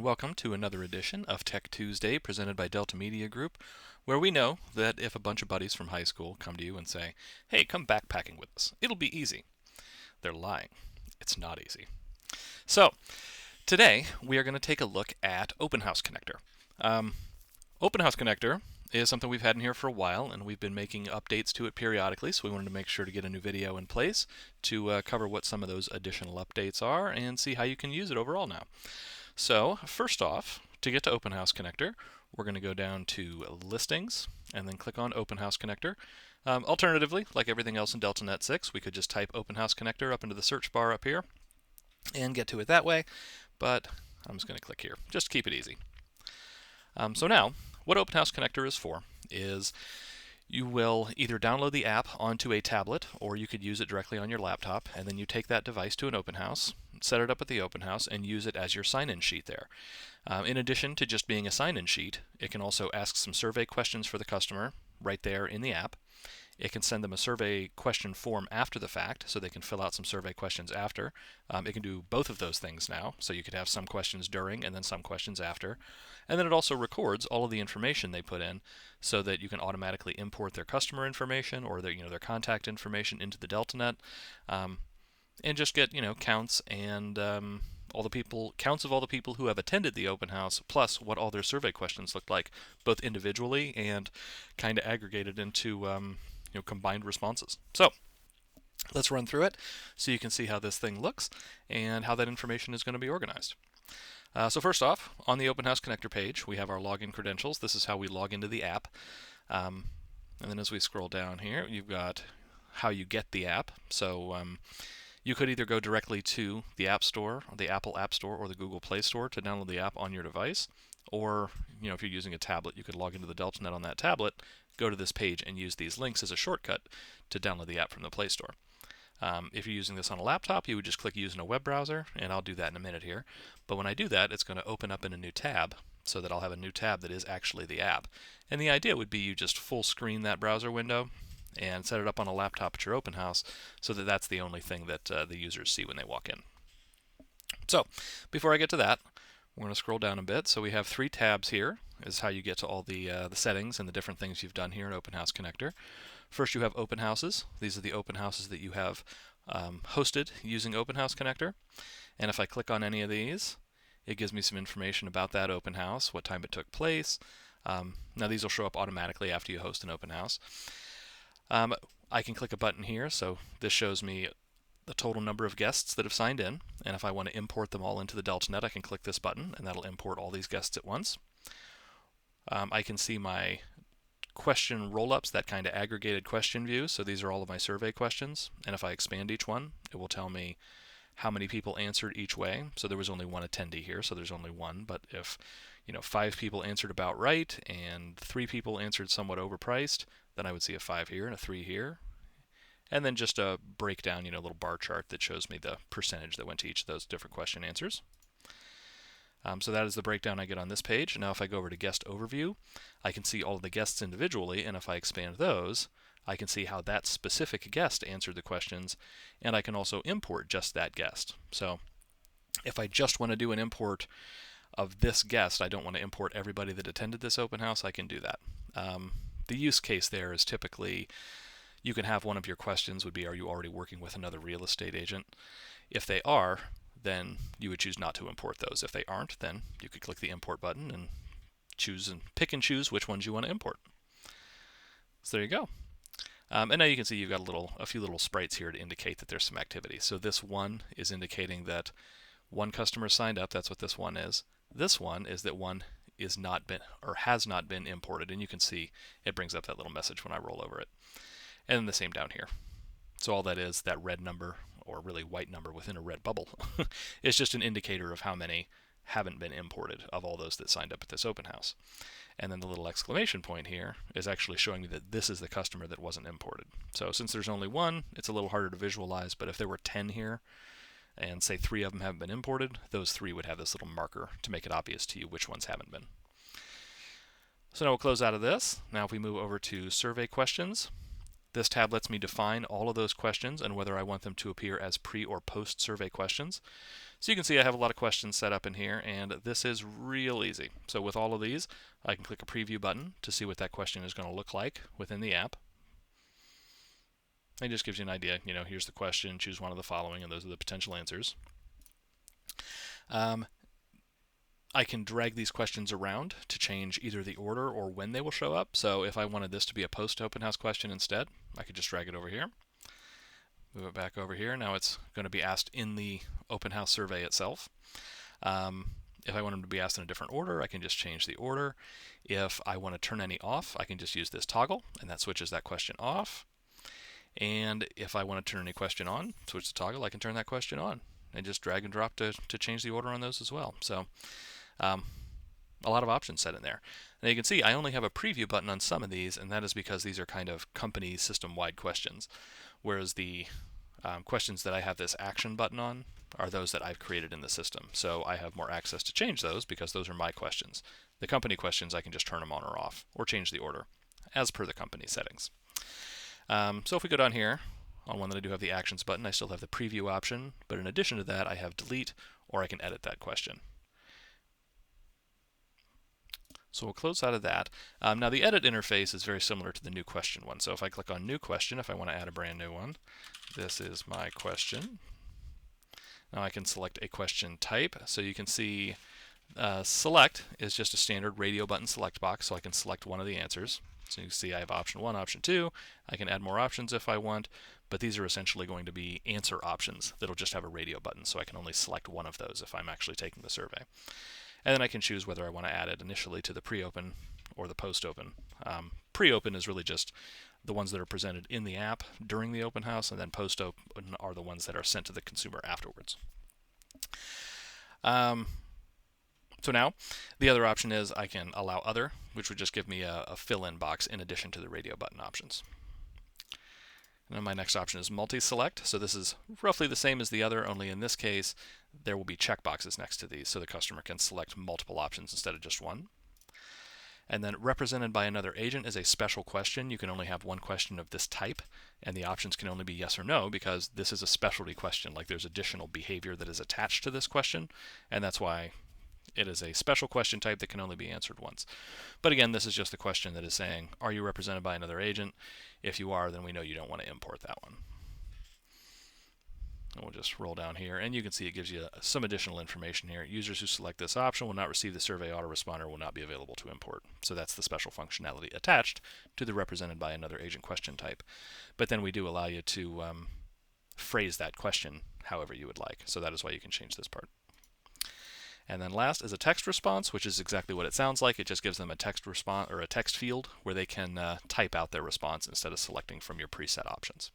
welcome to another edition of Tech Tuesday presented by Delta Media Group, where we know that if a bunch of buddies from high school come to you and say, hey, come backpacking with us, it'll be easy. They're lying. It's not easy. So, today we are going to take a look at Open House Connector. Open House Connector is something we've had in here for a while, and we've been making updates to it periodically, so we wanted to make sure to get a new video in place to cover what some of those additional updates are and see how you can use it overall now. So, first off, to get to Open House Connector, we're going to go down to Listings and then click on Open House Connector. Alternatively, like everything else in DeltaNet 6, we could just type Open House Connector up into the search bar up here and get to it that way, but I'm just going to click here, just to keep it easy. So now, what Open House Connector is for is you will either download the app onto a tablet, or you could use it directly on your laptop, and then you take that device to an open house, set it up at the open house, and use it as your sign-in sheet there. In addition to just being a sign-in sheet, it can also ask some survey questions for the customer right there in the app. It can send them a survey question form after the fact, so they can fill out some survey questions after. It can do both of those things now, so you could have some questions during and then some questions after. And then it also records all of the information they put in, so that you can automatically import their customer information or their contact information into the DeltaNet, and just get counts and counts of all the people who have attended the open house, plus what all their survey questions looked like, both individually and kind of aggregated into combined responses. So let's run through it so you can see how this thing looks and how that information is going to be organized. So first off, on the Open House Connector page, we have our login credentials. This is how we log into the app. And then as we scroll down here, you've got how you get the app. So you could either go directly to the App Store, the Apple App Store, or the Google Play Store to download the app on your device. Or, if you're using a tablet, you could log into the DeltaNet on that tablet, go to this page, and use these links as a shortcut to download the app from the Play Store. If you're using this on a laptop, you would just click Use in a web browser, and I'll do that in a minute here. But when I do that, it's going to open up in a new tab, so that I'll have a new tab that is actually the app. And the idea would be you just full screen that browser window and set it up on a laptop at your open house so that that's the only thing that the users see when they walk in. So, before I get to that, we're going to scroll down a bit. So we have 3 tabs here, is how you get to all the settings and the different things you've done here in Open House Connector. First, you have open houses. These are the open houses that you have hosted using Open House Connector. And if I click on any of these, it gives me some information about that open house, what time it took place. Now these will show up automatically after you host an open house. I can click a button here, so this shows me the total number of guests that have signed in, and if I want to import them all into the DeltaNet, I can click this button, and that'll import all these guests at once. I can see my question roll-ups, that kind of aggregated question view, so these are all of my survey questions, and if I expand each one, it will tell me how many people answered each way. So there was only one attendee here, so there's only one, but if 5 people answered about right and 3 people answered somewhat overpriced, then I would see a 5 here and a 3 here. And then just a breakdown, a little bar chart that shows me the percentage that went to each of those different question answers. So that is the breakdown I get on this page. Now if I go over to Guest Overview, I can see all of the guests individually, and if I expand those, I can see how that specific guest answered the questions, and I can also import just that guest. So if I just want to do an import of this guest, I don't want to import everybody that attended this open house, I can do that. The use case there is typically, you can have one of your questions would be, are you already working with another real estate agent? If they are, then you would choose not to import those. If they aren't, then you could click the import button and pick and choose which ones you want to import. So there you go. And now you can see you've got a few little sprites here to indicate that there's some activity. So this one is indicating that one customer signed up. That's what this one is. This one is that one is not been or has not been imported, and you can see it brings up that little message when I roll over it. And then the same down here. So all that is, that red number, or really white number within a red bubble, is just an indicator of how many haven't been imported of all those that signed up at this open house. And then the little exclamation point here is actually showing me that this is the customer that wasn't imported. So since there's only one, it's a little harder to visualize, but if there were 10 here, and say 3 of them haven't been imported, those 3 would have this little marker to make it obvious to you which ones haven't been. So now we'll close out of this. Now if we move over to survey questions, This tab lets me define all of those questions and whether I want them to appear as pre or post survey questions. So you can see I have a lot of questions set up in here, and this is real easy. So with all of these, I can click a preview button to see what that question is going to look like within the app. It just gives you an idea. Here's the question, choose one of the following, and those are the potential answers. I can drag these questions around to change either the order or when they will show up. So if I wanted this to be a post open house question instead, I could just drag it over here, move it back over here. Now it's going to be asked in the open house survey itself. If I want them to be asked in a different order, I can just change the order. If I want to turn any off, I can just use this toggle, and that switches that question off. And if I want to turn any question on, switch the toggle, I can turn that question on, and just drag and drop to change the order on those as well. So a lot of options set in there. Now you can see I only have a preview button on some of these, and that is because these are kind of company system-wide questions, whereas the questions that I have this action button on are those that I've created in the system. So I have more access to change those because those are my questions. The company questions, I can just turn them on or off or change the order as per the company settings. So if we go down here on one that I do have the actions button, I still have the preview option, but in addition to that I have delete, or I can edit that question. So we'll close out of that. Now the edit interface is very similar to the new question one. So if I click on new question, if I want to add a brand new one, this is my question. Now I can select a question type. So you can see select is just a standard radio button select box, so I can select one of the answers. So you can see I have option 1, option 2. I can add more options if I want, but these are essentially going to be answer options that'll just have a radio button, so I can only select one of those if I'm actually taking the survey. And then I can choose whether I want to add it initially to the pre-open or the post-open. Pre-open is really just the ones that are presented in the app during the open house, and then post-open are the ones that are sent to the consumer afterwards. So now the other option is I can allow other, which would just give me a fill-in box in addition to the radio button options. And then my next option is multi-select. So this is roughly the same as the other, only in this case there will be checkboxes next to these so the customer can select multiple options instead of just one. And then represented by another agent is a special question. You can only have one question of this type, and the options can only be yes or no because this is a specialty question. Like there's additional behavior that is attached to this question, and that's why it is a special question type that can only be answered once. But again, this is just a question that is saying, are you represented by another agent? If you are, then we know you don't want to import that one. And we'll just roll down here, and you can see it gives you some additional information here. Users who select this option will not receive the survey autoresponder, will not be available to import. So that's the special functionality attached to the represented by another agent question type. But then we do allow you to phrase that question however you would like. So that is why you can change this part. And then last is a text response, which is exactly what it sounds like. It just gives them a text response or a text field where they can type out their response instead of selecting from your preset options.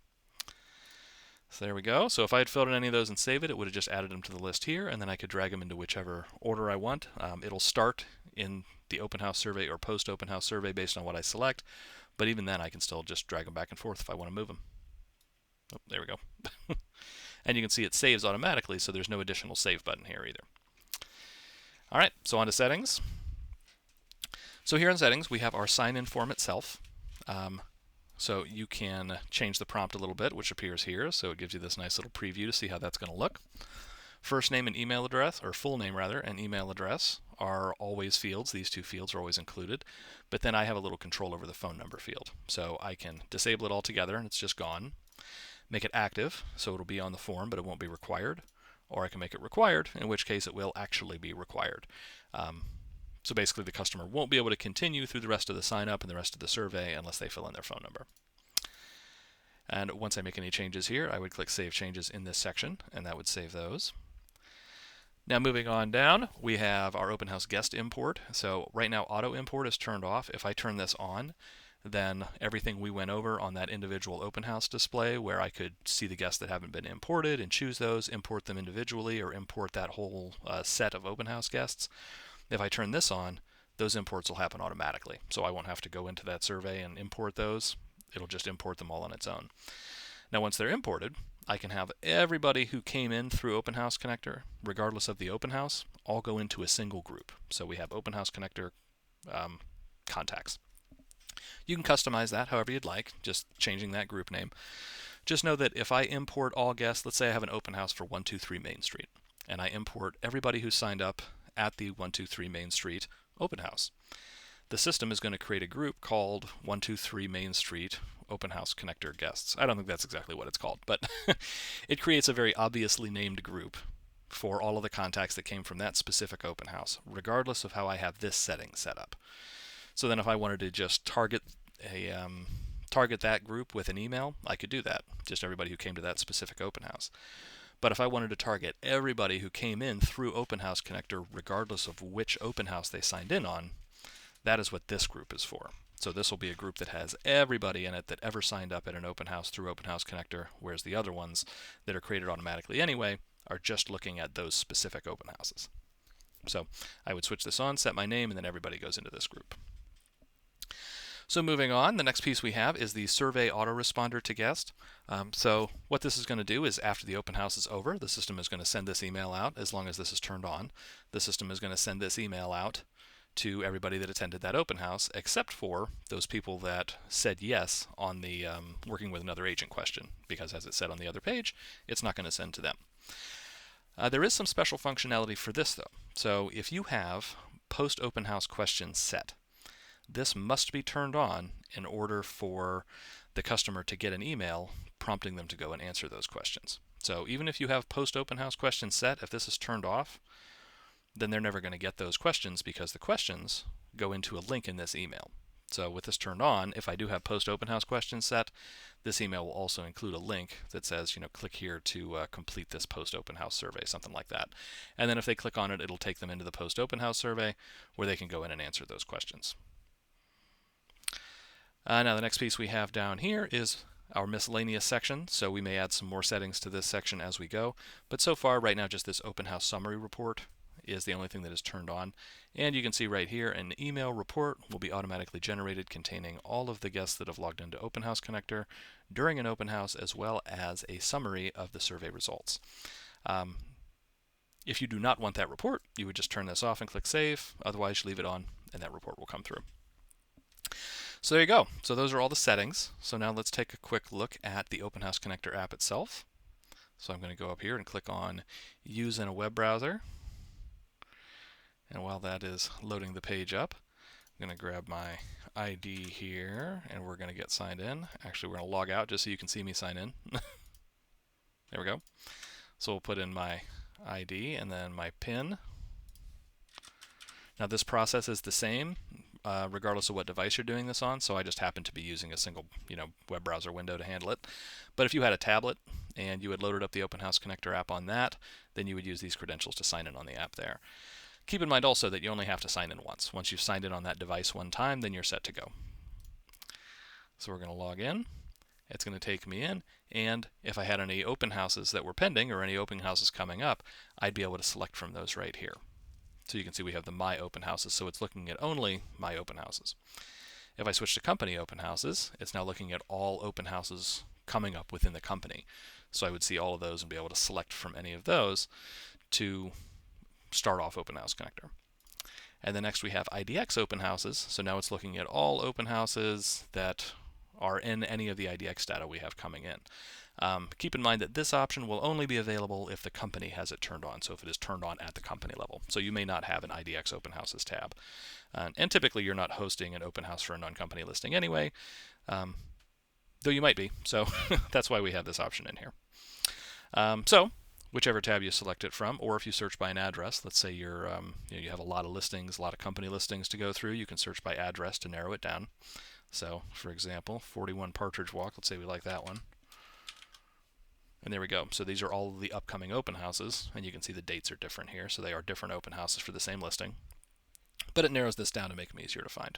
So there we go. So if I had filled in any of those and saved it, it would have just added them to the list here, and then I could drag them into whichever order I want. It'll start in the open house survey or post open house survey based on what I select, but even then I can still just drag them back and forth if I want to move them. Oh, there we go. And you can see it saves automatically, so there's no additional save button here either. All right, so on to settings. So here in settings, we have our sign-in form itself. So you can change the prompt a little bit, which appears here. So it gives you this nice little preview to see how that's going to look. First name and email address, or full name rather, and email address are always fields. These two fields are always included. But then I have a little control over the phone number field. So I can disable it altogether and it's just gone. Make it active, so it'll be on the form, but it won't be required. Or I can make it required, in which case it will actually be required. So basically the customer won't be able to continue through the rest of the sign up and the rest of the survey unless they fill in their phone number. And once I make any changes here, I would click Save Changes in this section, and that would save those. Now moving on down, we have our open house guest import. So right now auto import is turned off. If I turn this on, then everything we went over on that individual open house display where I could see the guests that haven't been imported and choose those, import them individually, or import that whole set of open house guests. If I turn this on, those imports will happen automatically. So I won't have to go into that survey and import those. It'll just import them all on its own. Now once they're imported, I can have everybody who came in through Open House Connector, regardless of the open house, all go into a single group. So we have Open House Connector contacts. You can customize that however you'd like, just changing that group name. Just know that if I import all guests, let's say I have an open house for 123 Main Street, and I import everybody who signed up at the 123 Main Street open house. The system is going to create a group called 123 Main Street Open House Connector Guests. I don't think that's exactly what it's called, but it creates a very obviously named group for all of the contacts that came from that specific open house, regardless of how I have this setting set up. So then if I wanted to just target that group with an email, I could do that, just everybody who came to that specific open house. But if I wanted to target everybody who came in through Open House Connector, regardless of which open house they signed in on, that is what this group is for. So this will be a group that has everybody in it that ever signed up at an open house through Open House Connector, whereas the other ones that are created automatically anyway are just looking at those specific open houses. So I would switch this on, set my name, and then everybody goes into this group. So moving on, the next piece we have is the survey autoresponder to guest. So what this is going to do is after the open house is over, the system is going to send this email out as long as this is turned on. The system is going to send this email out to everybody that attended that open house, except for those people that said yes on the working with another agent question, because as it said on the other page, it's not going to send to them. There is some special functionality for this though. So if you have post open house questions set, this must be turned on in order for the customer to get an email prompting them to go and answer those questions. So even if you have post open house questions set, if this is turned off, then they're never going to get those questions because the questions go into a link in this email. So with this turned on, if I do have post open house questions set, this email will also include a link that says, click here to complete this post open house survey, something like that. And then if they click on it, it'll take them into the post open house survey where they can go in and answer those questions. Now the next piece we have down here is our miscellaneous section, so we may add some more settings to this section as we go, but so far right now just this open house summary report is the only thing that is turned on. And you can see right here an email report will be automatically generated containing all of the guests that have logged into Open House Connector during an open house, as well as a summary of the survey results. If you do not want that report, you would just turn this off and click Save. Otherwise, you leave it on and that report will come through. So there you go. So those are all the settings. So now let's take a quick look at the Open House Connector app itself. So I'm going to go up here and click on Use in a Web Browser. And while that is loading the page up, I'm going to grab my ID here and we're going to get signed in. Actually, we're going to log out just so you can see me sign in. There we go. So we'll put in my ID and then my PIN. Now this process is the same regardless of what device you're doing this on, so I just happen to be using a single web browser window to handle it. But if you had a tablet and you had loaded up the Open House Connector app on that, then you would use these credentials to sign in on the app there. Keep in mind also that you only have to sign in once. Once you've signed in on that device one time, then you're set to go. So we're going to log in. It's going to take me in, and if I had any open houses that were pending or any open houses coming up, I'd be able to select from those right here. So you can see we have the My Open Houses, so it's looking at only My Open Houses. If I switch to Company Open Houses, it's now looking at all open houses coming up within the company. So I would see all of those and be able to select from any of those to start off Open House Connector. And then next we have IDX Open Houses, so now it's looking at all open houses that are in any of the IDX data we have coming in. Keep in mind that this option will only be available if the company has it turned on, so if it is turned on at the company level. So you may not have an IDX Open Houses tab. And typically you're not hosting an open house for a non-company listing anyway, though you might be, so that's why we have this option in here. So whichever tab you select it from, or if you search by an address, let's say you have a lot of listings, a lot of company listings to go through, you can search by address to narrow it down. So, for example, 41 Partridge Walk, let's say we like that one. And there we go. So these are all of the upcoming open houses, and you can see the dates are different here, so they are different open houses for the same listing. But it narrows this down to make them easier to find.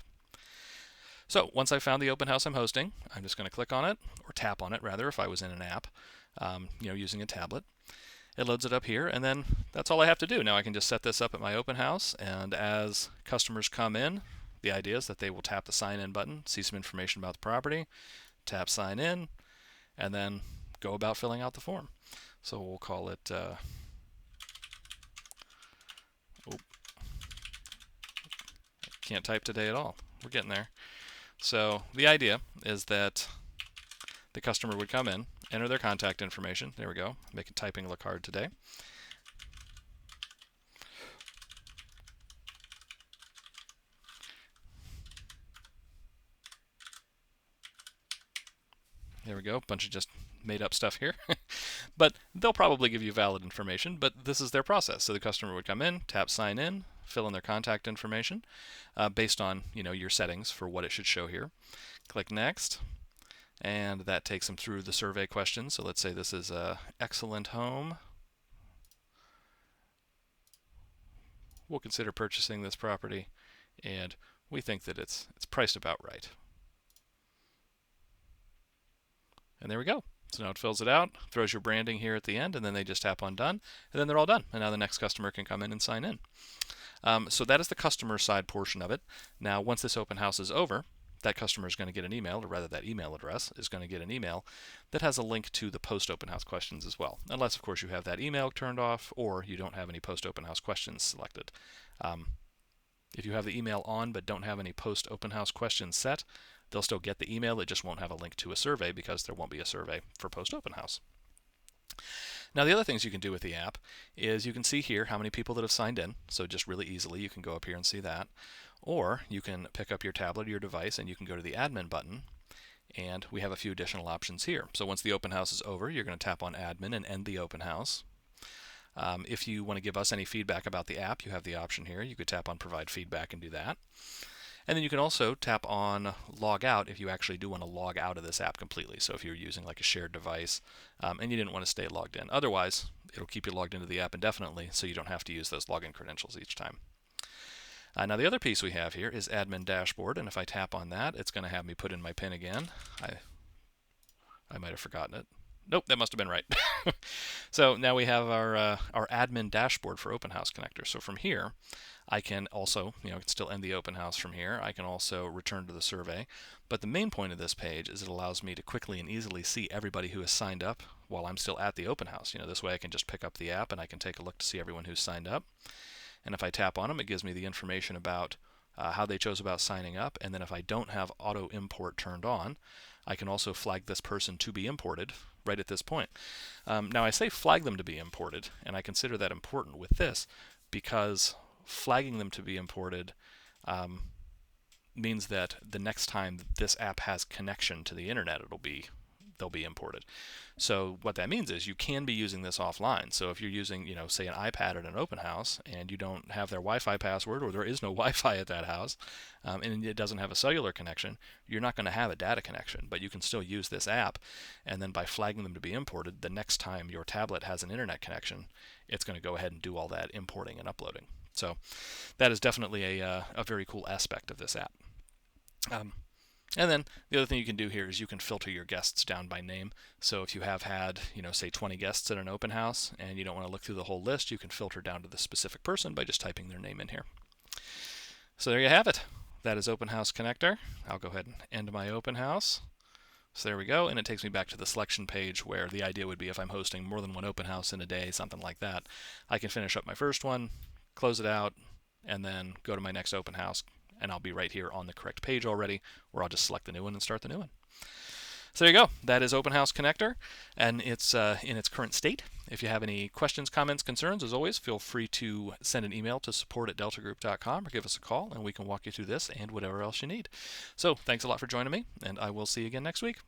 So once I've found the open house I'm hosting, I'm just going to click on it, or tap on it rather if I was in an app, using a tablet. It loads it up here, and then that's all I have to do. Now I can just set this up at my open house, and as customers come in, the idea is that they will tap the sign in button, see some information about the property, tap sign in, and then go about filling out the form. So we'll call it can't type today at all. We're getting there. So the idea is that the customer would come in, enter their contact information. There we go. Making typing look hard today. There we go. Bunch of just made up stuff here. But they'll probably give you valid information, but this is their process. So the customer would come in, tap sign in, fill in their contact information based on your settings for what it should show here. Click next, and that takes them through the survey questions. So let's say this is a excellent home. We'll consider purchasing this property, and we think that it's priced about right. And there we go. So now it fills it out, throws your branding here at the end, and then they just tap on done, and then they're all done. And now the next customer can come in and sign in. So that is the customer side portion of it. Now, once this open house is over, that customer is going to get an email, or rather that email address is going to get an email that has a link to the post-open house questions as well. Unless, of course, you have that email turned off or you don't have any post-open house questions selected. If you have the email on but don't have any post-open house questions set, they'll still get the email. It just won't have a link to a survey because there won't be a survey for post-open house. Now, the other things you can do with the app is you can see here how many people that have signed in. So just really easily, you can go up here and see that. Or you can pick up your tablet or your device and you can go to the admin button. And we have a few additional options here. So once the open house is over, you're going to tap on admin and end the open house. If you want to give us any feedback about the app, you have the option here. You could tap on provide feedback and do that. And then you can also tap on log out if you actually do want to log out of this app completely. So if you're using like a shared device and you didn't want to stay logged in. Otherwise, it'll keep you logged into the app indefinitely so you don't have to use those login credentials each time. Now the other piece we have here is admin dashboard, and if I tap on that, it's going to have me put in my PIN again. I might have forgotten it. Nope, that must have been right. So now we have our admin dashboard for Open House Connector. So from here, I can also, I can still end the open house from here. I can also return to the survey. But the main point of this page is it allows me to quickly and easily see everybody who has signed up while I'm still at the open house. This way I can just pick up the app and I can take a look to see everyone who's signed up. And if I tap on them, it gives me the information about how they chose about signing up. And then if I don't have auto import turned on, I can also flag this person to be imported right at this point. Now I say flag them to be imported, and I consider that important with this because flagging them to be imported means that the next time this app has connection to the internet, they'll be imported. So what that means is you can be using this offline. So if you're using, say an iPad at an open house and you don't have their Wi-Fi password or there is no Wi-Fi at that house and it doesn't have a cellular connection, you're not going to have a data connection, but you can still use this app, and then by flagging them to be imported, the next time your tablet has an internet connection, it's going to go ahead and do all that importing and uploading. So that is definitely a very cool aspect of this app. And then the other thing you can do here is you can filter your guests down by name. So if you have had, say 20 guests at an open house and you don't want to look through the whole list, you can filter down to the specific person by just typing their name in here. So there you have it. That is Open House Connector. I'll go ahead and end my open house. So there we go, and it takes me back to the selection page where the idea would be if I'm hosting more than one open house in a day, something like that, I can finish up my first one, close it out, and then go to my next open house, and I'll be right here on the correct page already, or I'll just select the new one and start the new one. So there you go. That is Open House Connector, and it's in its current state. If you have any questions, comments, concerns, as always, feel free to send an email to support@deltagroup.com or give us a call, and we can walk you through this and whatever else you need. So thanks a lot for joining me, and I will see you again next week.